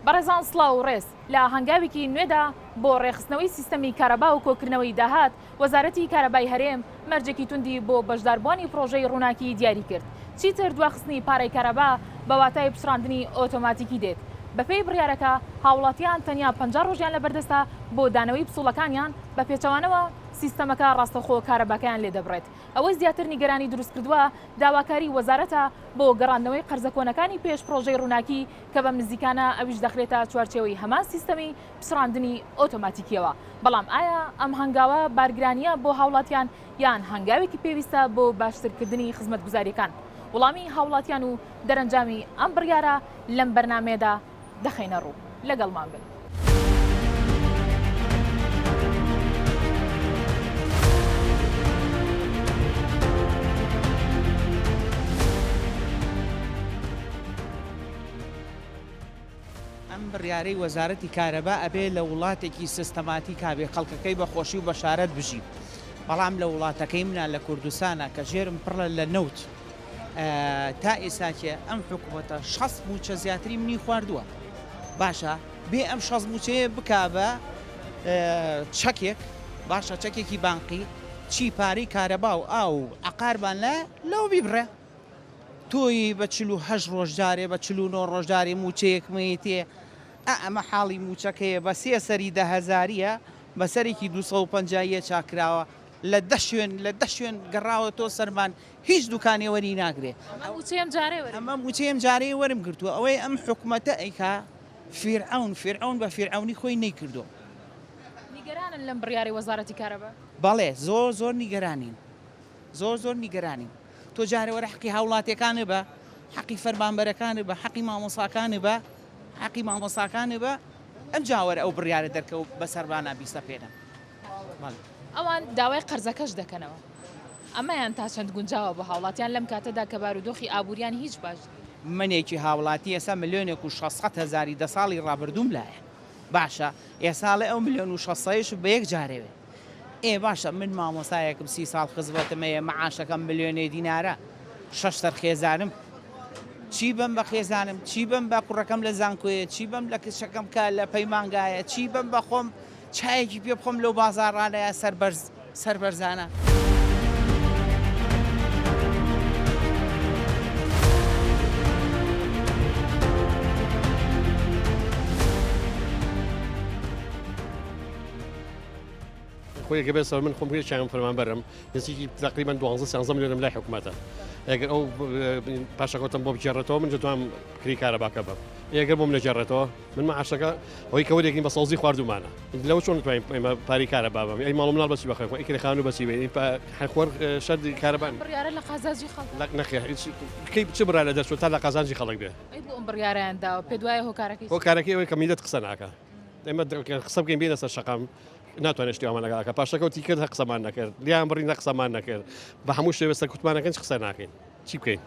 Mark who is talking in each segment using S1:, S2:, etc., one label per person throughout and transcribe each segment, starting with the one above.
S1: بەڕێزان سڵاو و ڕێز لە هەنگاوێکی نوێدا بۆ ڕێخستنەوەی سیستەمی کارەبا و کۆکردنەوەی داهات وەزارەتی کارەبای هەرێم مەرجێکی توندی بۆ بەشداربوونی پرۆژەی ڕووناکی دیاری کرد. چیتر دواخستنی پارەی کارەبا بە واتای پسڕاندنی ئۆتۆماتیکی دێت. بەپێی بڕیارەکە هاوڵاتیان تەنیا 50 ڕۆژیان لە بەردەستە بۆ دانەوەی پسوڵەکانیان بە پێچەوانەوە سیستەمەکە ڕاستەخۆ کارەباکەیان لێ دەبڕێت. ئەوەی زیاتر نیگەرانی دروست کردووە داواکاری وەزارەتە بۆ گەڕاندنەوەی قەرزە کۆنەکانی پێش پرۆژەی ڕووناکی کە بە نزیکانە ئەویش دەخرێتە چوارچێوەی هەمان سیستەمی پسڕاندنی ئۆتۆماتیکیەوە. بەڵام ئایا ئەم هەنگاوە بارگرانیە بۆ هاوڵاتیان یان هەنگاوێکی پێویستە بۆ باشترکردنی خزمەتگوزاریەکان؟ وەڵامی هاوڵاتیان و دەرەنجامی ئەم بڕیارە لەم بەرنامەیەدا دەخەینە ڕوو. لەگەڵمان بن.
S2: ئەم بڕیارەی وەزارەتی کارەبا ئەبێ لە وڵاتێکی سیستەماتی کابێ خەڵکەکەی بە خۆشی و بەشارەت بژی. بەڵام لە وڵاتەکەی منە لە کوردستانە کە ژێرم پڕە لە نەوت تا ئێساکێ ئەم حکوومەتە 60 موچە زیاتری منی خواردووە. باشە بێ ئەم 60 موچەیە بکا بە چەکێک باشە چەکێکی بانقی چی پارەی کارەبا و ئاو عقاربان لەو بیبڕێ. تۆی بە 48 ڕۆژدارێ بە 49 ڕۆژداری موچەیەک مێتێ ئەمە حاڵی موچەکەیە بە 3 سەری 10,000ە بەسەرێکی 250 چاکراوە لە 10 شوێن گەڕاوە تۆ سەرمان هیچ دوکانێوەری ناگرێ. ئەمە موچەیەم جارەیە وەرم گرتووە ئەوەی ئەم حکوومەتە ئەیکا فیرعون بە فیرعونی خۆی نەیکردو.
S1: نیگەرانن لەم بڕیاری وەزارەتی کارەبا؟
S2: بەڵێ زۆر نیگەرانین زۆر نیگەرانین. تۆ جارێوەرە حەقی هاوڵاتیەکانە بە حەقی فەرمانبەرەکانە بە حەقی مامۆساکانە بە حەقی مامۆساکانە بە ئەم جاوەرە ئەو بڕیارە دەرکەوت بە سەربانە بیستە پێنە.
S1: ئەوان داوای قەرزەکەش دەکەنەوە. ئەمەیان تا چەند گونجاوە بە هاوڵاتیان لەم کاتەدا کە بارودۆخی ئابووریان هیچ باش.
S2: منێکی هاوڵاتی ئێستا 1,600,000 دە ساڵی ڕابردووم لایە. باشە ئێساڵێ ئەو 1,600,000 بە یەک جارێوێ. باشە من مامۆسایەکم 30 ساڵ خزمەتمەیە مەعاشەکەم 1,000,000 دینارە 6 خێزانم چی بم بە خێزانم چی بم بە کوڕەکەم لە زانکۆیە چی بم لە کچەکەم کە لە پەیمانگایە چی بم بە خۆم چایەکی پێ بخۆم لەو بازاڕانەیە سەربەرزانە.
S3: خۆی گەبێت سەر من خۆم چیان فەرمانبەرم نزیکی تقریبا 12-13 میلیۆنم لای حکوومەتە. ئەگەر ئەو پاشەکەوتم بۆ بجێڕێتەوە من دەتوانم کری کارەباکە بم. ئەگەر بۆم نەجێڕێتەوە من مەعاشەکە ئەوەی کەوەرێکی بە سەوزی خواردومانە. لەوە چۆن نتوانین ئێمە پاری کارەبا بم. ئەی ماڵ مناڵ بەچی بەخێ ئیکری خانوو بەچی بێ خۆر شەردی کارەبان.
S1: بڕیارە لە قازانجی خەڵک
S3: نەخێ کەی چ بڕا لە دەچێت تا لە قازانجی خەڵک بێ.
S1: ئەی بۆ ئەم بڕیارەیان داوە پێ دوایە
S3: هۆکارەکەی ئەوەی کە میلەت قسە ناکە. ئێمە قسە بکەین بێنە سەر شەقام ناتوانێت شتیوانەکە پاشەکەوتی کرد هە قسەمان نەکرد لیان بڕی نە قسەمان نەکرد بە هەموو شێوەستە کوتمانەکەن قسە ناکەین چی بکەین؟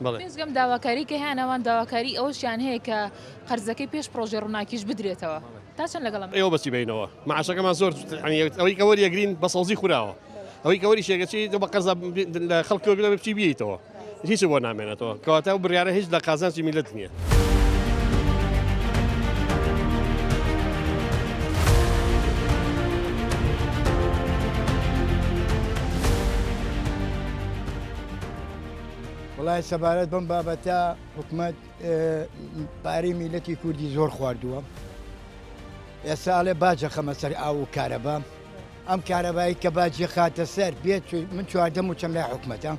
S1: بەڵێ داواکاری کە هیانەوان داواکاری ئەوشیان هەیە کە قەرزەکەی پێش پرۆژێ ڕووناکیش بدرێتەوە تا چەند لەگەڵم
S3: ئێوە بەچی بینەوە مەعاشەکەمان زۆر ئەوەی کە وەریەگرین بە سەوزی خوراوە ئەوەی کە وەری شێگەچی بە قەرز لە خەڵکەوە بێ بچی بیتەوە هیچ بۆ نامێنێتەوە کەواتە و بڕیارە هیچ لە قازانجی میلەت نییە.
S4: وڵای سەبارەت بەم بابەتە حکوومەت پارەی میلەتی کوردی زۆر خواردووە. ئێساڵێ باجە خەمە سەر ئاو و کارەبا ئەم کارەبایی کە باجی خاتە سەر بێت من 14 موچەم لای حکوومەتە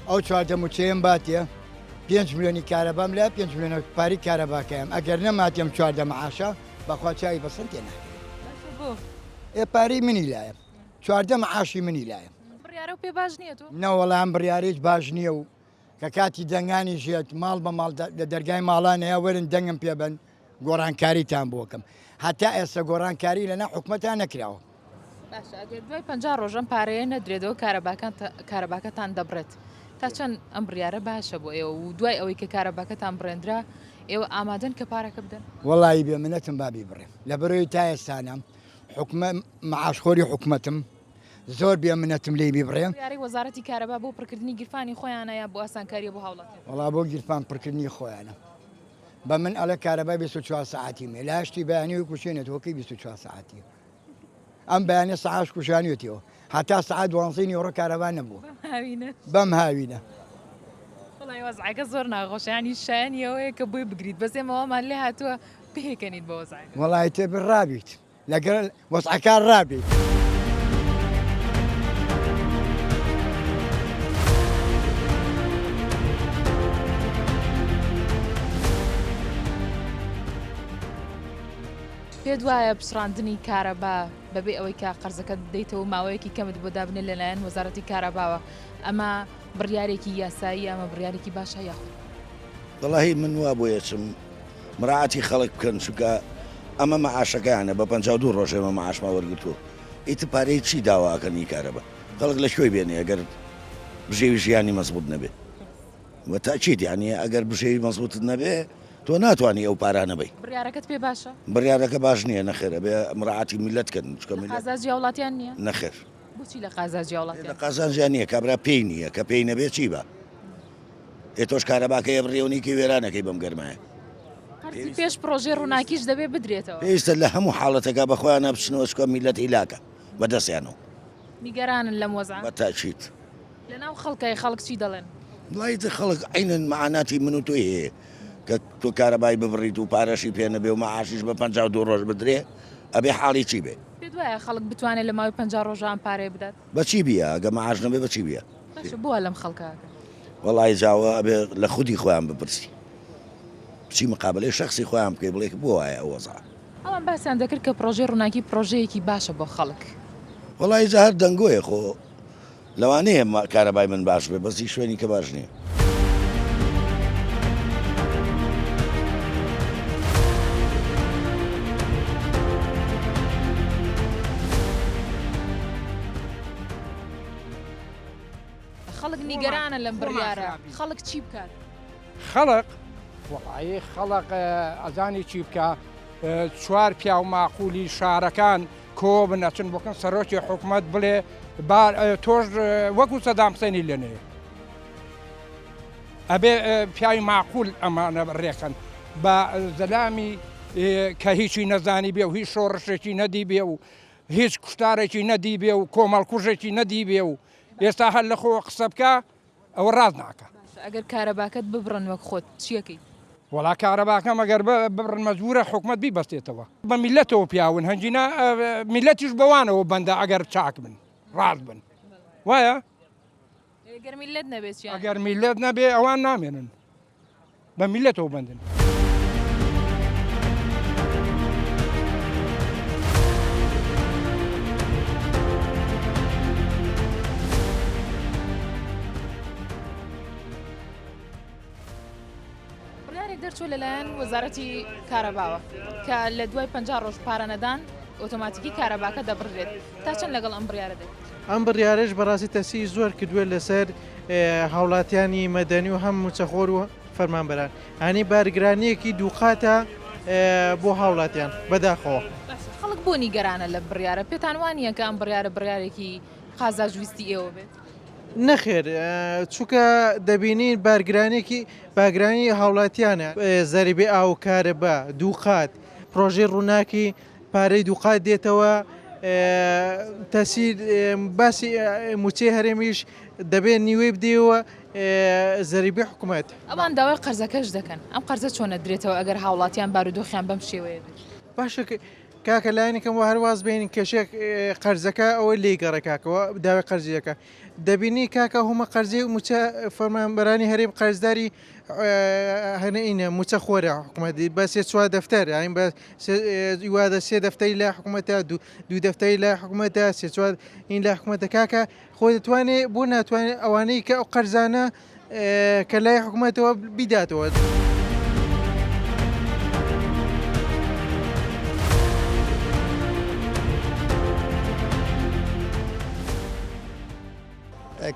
S4: ئەو 14 موچەیەم باتێ 5 میلیۆنی کارەبام لە 5 میلیۆنە پاری کارەباکەم ئەگەر نەماتێم 14 مەعاشە بەخوا چاوی بەسەر تێ ناکرێت. پارەی منی لایە 14 مەعاشی منی لایە.
S1: بڕیارە و پێ باش نییە تۆ؟
S4: نەوەڵام بڕیارێک باش نییە و کە کاتی دەنگانی ژێت ماڵ بە ماڵ لە دەرگای ماڵانەیە وەرن دەنگم پێبن گۆڕانکاریتان بۆکەم هەتا ئێستا گۆڕانکاری لەنا حکوومەتان نەکراوە.
S1: باشە ئەگەر دوای 50 ڕۆژەم پارەیە نەدرێتەوە کارەباکەتان دەبڕێت تا چەند ئەم بڕیارە باشە بۆ ئێوە و دوای ئەوەی کە کارەباکەتان بڕێنرا ئێوە ئامادەن کە پارەکە بدەن؟
S4: وەڵی بێ منەتم بابی بڕێم لە بەرەوەی تا ئێستانە حکومە مەعاشخۆری حکوومەتم زۆر بێ منەتم لێ بیبڕێم.
S1: یاری وەزارەتی کارەبا بۆ پڕکردنی گیرفانی خۆیانە یا بۆ ئاسانکاریە بۆ هاوڵاتیان؟
S4: وەڵا بۆ گیرفان پڕکردنی خۆیانە بە من ئەلە کارەبای 24 ساعتی مێ لا شتی بەیانی و کوشێنێتەوەکەی 24 ساعتی ئەم بەیانە سەعاش کوشانیوتەوە هەتا سەعات 12 نیوەڕۆ کارەبا نەبووە بەم هاوینە
S1: وڵی وەزعەکە زۆر ناخۆشیانی شایانیەوەیە کە بۆی بگریت بەس ئێمەوەمان لێ هاتووە پێکەنیت بە وەزعەکە
S4: وەڵای تێبر ڕابیت لەگەر وەزعەکان ڕابیت
S1: پێ دوایە پشڕاندنی کارەبا بەبێ ئەوەی کا قەرزەکە دەیتەوە ماوەیەکی کەمت بۆ دابنێ لەلایەن وەزارەتی کارەباوە ئەمە بڕیارێکی یاسایی ئەمە بڕیارێکی باشە یاخود
S5: دەڵی من وا بۆ یەچم مراعاتی خەڵک بکەن چونکە ئەمە مەعاشەکەیانە بە 52 ڕۆژێمە مەعاشما وەرگتووە ئیتر پارەی چی داواکەنی کارەبە خەڵک لە شوێ بێنێ ئەگەر بژێوی ژیانی مەزبوط نەبێ وە تاچیت یعنی ئەگەر بژێوی مەزبوطت نەبێ تۆ ناتوانانی ئەو پارانە بی
S1: بڕیارەکەت پێ باشە
S5: بڕیارەکە باش نییە نەخێرە بێ مراعاتی میلەتکەن
S1: قازانجی وڵاتیان نییە
S5: نەخێر
S1: بۆچی لە قازانجی وڵات
S5: لە قازانجیان نییە کابرا پێی نییە کە پێی نەبێت چی بە تۆش کارەباکەیە بڕێونیکی وێرانەکەی بەم گەرمایە
S1: پێش پرۆژێ ڕووناکیش دەبێ بدرێتەوە
S5: پێویستە لە هەموو حاڵەتەکە بەخۆیان نەبچنەوە چکە میلەت هیلاکە بەدەستیانەوە
S1: نیگەرانن لەم وەزع
S5: بە تاچیت
S1: لەناو خەڵکای خەڵک چی دەڵێن
S5: وڵایەتی خەڵک عینەن مەعاناتی من و تۆی هەیە کە تۆ کارەبای ببڕیت و پارەشی پێ نەبێ و مەعاشیش بە 52 ڕۆژ بدرێ ئەبێ حاڵی چی بێ
S1: پێ دوایە خەڵک بتوانێت لە ماوەی 50 ڕۆژان پارێ بدات
S5: بەچی بیە ئەگە مەعاش نەبێ بەچی بیە
S1: باشە بووە لەم خەڵکاکە
S5: وەڵای جاوە ئەبێ لە خودی خۆیان بپرسی بچی مقابلەی شخصی خۆیان بکەی بڵێ بۆ وایە ئەو وەزع
S1: ئەوان باسییان دەکرد کە پرۆژێ ڕووناکی پرۆژەیەکی باشە بۆ خەڵک
S5: وەڵای جا هەر دەنگۆیە خۆ لەوانەیە کارەبای من باش بێ بەسی شوێنی کە باش نییە
S1: خەڵک نیگەرانە لەم بڕیارە خەڵک چی بکات
S6: خەڵق وڵایی خەڵق ئەزانی چی بکە چوار پیا و ماقولی شارەکان کۆ بنەچن بکەن سەرۆکی حکوومەت بڵێ تۆش وەکو سەدام حوسێنی لێنێ ئەبێ پیاوی ماقول ئەمانە ڕێکن بە زەلامی کە هیچی نەزانی بێ و هیچ شۆڕشێکی نەدی بێ و هیچ کوشتارێکی نەدی بێ و کۆمەڵکوژێکی نەدی بێ و ئێستا هەر لە خۆ قسە بکە ئەوە ڕاز ناکە
S1: ئەگەر کارەباکەت ببڕن وەک خۆت چیەکەی
S6: وڵا کارەباکەم ئەگەر بڕن مەزبورە حکوومەت بیبەستێتەوە بە میلەتەوە پیاون هەنجینە میلەتیش بەوانەوە بەندە ئەگەر چاک بن ڕاز بن وایە
S1: ئەگەر میلەت نەبێت
S6: ئەگەر میلەت نەبێ ئەوان نامێنن بە میلەتەوە بندن
S1: دەرچوو لەلایەن وەزارەتی کارەباوە کە لە دوای 50 ڕۆژ پارە نەدان ئۆتۆماتیکی کارەباکە دەبڕێت تا چەند لەگەڵ ئەم بڕیارە دێت
S7: ئەم بڕیارەش بەڕاستی تەسی زۆر کردووە لەسەر هاوڵاتیانی مەدەنی و هەم موچەخۆر و فەرمانبەران ئەنی بارگرانیەکی دووقاتە بۆ هاوڵاتیان بەداخەوە
S1: خەڵک بۆ نیگەرانە لە بڕیارە پێتان وانە کە ئەم بڕیارە بڕیارێکی قازاژویستی ئێوە بێت
S7: نەخێر چووکە دەبینین باگرانی هاوڵاتیانە زەریبێ ئاو کارەبا دووقات پرۆژێ ڕووناکی پارەی دووقات دێتەوە تەسیر باسی موچێ هەرێمیش دەبێت نیوەی بدێەوە زەریبێ حکوومەت
S1: ئەوان داوای قەرزەکەش دەکەن ئەم قەرزە چۆنە درێتەوە ئەگەر هاوڵاتیان بارودۆخیان بەم شێوەیە
S7: باشە کاکە لایەنەکەم هەرواز بینین کەشێک قەرزەکە ئەوە لی گەڕە کاکەوە داوای قەرزیەکە دەبینی کاکە هەمە قەرزی و موچە فەرمانبەرانی هەرێم قەرزداری هەنئینە موچە خۆرە حکوومەتی بە سێ چوار دەفتەر ئاین بە وادە سێ دەفتەری لای حکوومەتە دوو دەفتەری لای حکوومەتە سێ چوار این لای حکوومەتە کاکە خۆی دەتوانێت بۆ ناتوانێت ئەوانەی کە ئەو قەرزانە کە لای حکوومەتەوە بیداتەوە.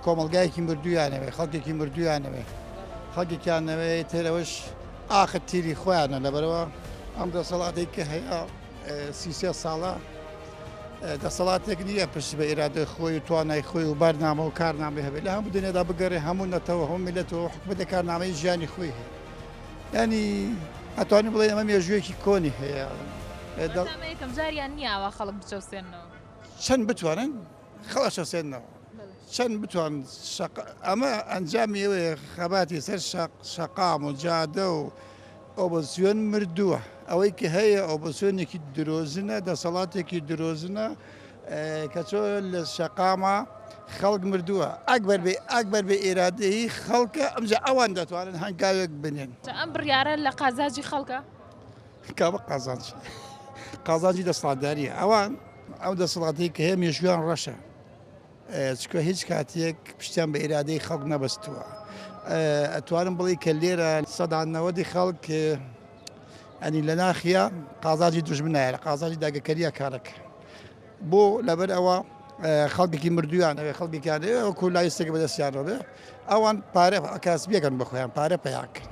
S4: کۆمەلگایەکی مردویانەوێ خەڵکێکی مردویانەوێ خەڵکێکیانەوێ تێرەوەش ئاخر تیری خۆیانە لەبەرەوە ئەم دەسەڵاتی کە هەیە 33 ساڵە دەسەڵاتێک نییە پشت بە ئێرادە خۆی و توانای خۆی و بەرنامە و کارنامە هەبێت لە هەموو دنیادا بگەڕێ هەموو نەتەوە هەموو میلەتەوە حکومەتە کارنامەی ژیانی خۆی هەیە ینی ئەتوانین بڵێ ئەمە مێژوویەکی کۆنی هەیە
S1: یەکەم جاریان نییەوە خەڵک بچەوسێنەوە
S4: چەند بتوانن خەڵە شەسێنەوە چەند بتوان ئەمە ئەنجامی ئەوەیە خەباتی سەر شەقام و جادە و ئۆبسیۆن مردووە ئەوەی کە هەیە ئۆبسیۆنێکی درۆزنە دەسەڵاتێکی درۆزنە کە چۆ لە شەقامە خەڵک مردووە ئەکبەر بێ ئێرادەیی خەڵکە ئەمجا ئەوان دەتوانن هەنگاوێک بنێن
S1: ئەم بڕیارە لە قازاجی خەڵکە
S4: کابە قازانجی دەسەڵاتداریە ئەوان ئەو دەسەڵاتی کە هەیە مێژویان ڕەشە چکە هیچ کاتێک پشتیان بە ئێرادەی خەڵک نەبەستووە ئەتوانم بڵێ کە لێرە سەدانەوەدی خەڵک ئەنی لە ناخیە قازاجی دوژمنایە لە قازاجی داگەکەریە کارەکە بۆ لەبەر ئەوە خەڵکێکی مردویان ئەوێ خەڵکیکانەوە کولایستێک بەدەستیانەوە بێ ئەوان پارە کاسبیەکەن بەخۆیان پارە پەیاکە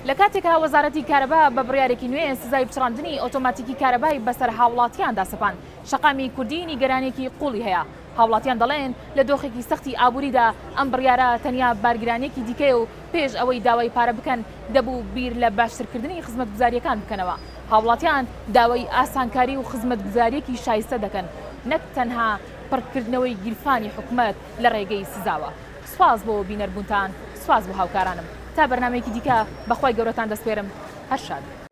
S1: لە کاتێکا وەزارەتی کارەبا بە بڕیارێکی نوێ سزای پچڕاندنی ئۆتۆماتیکی کارەبای بەسەر هاوڵاتیاندا سەپان شەقامی کوردی نیگەرانێکی قوڵی هەیە هاوڵاتیان دەڵێن لە دۆخێکی سەختی ئابووریدا ئەم بڕیارە تەنیا بارگرانێکی دیکەیە و پێش ئەوەی داوای پارە بکەن دەبوو بیر لە باشترکردنی خزمەتگوزاریەکان بکەنەوە هاوڵاتیان داوای ئاسانکاری و خزمەتگوزاریەکی شایستە دەکەن نەک تەنها پڕکردنەوەی گیرفانی حکوومەت لە ڕێگەی سزاوە سواز بۆ بینەربوونتان سواز بۆ هاوکارانم تا بەرنامەیەکی دیکە بەخوای گەورەتان دەسپێرم هەر شاد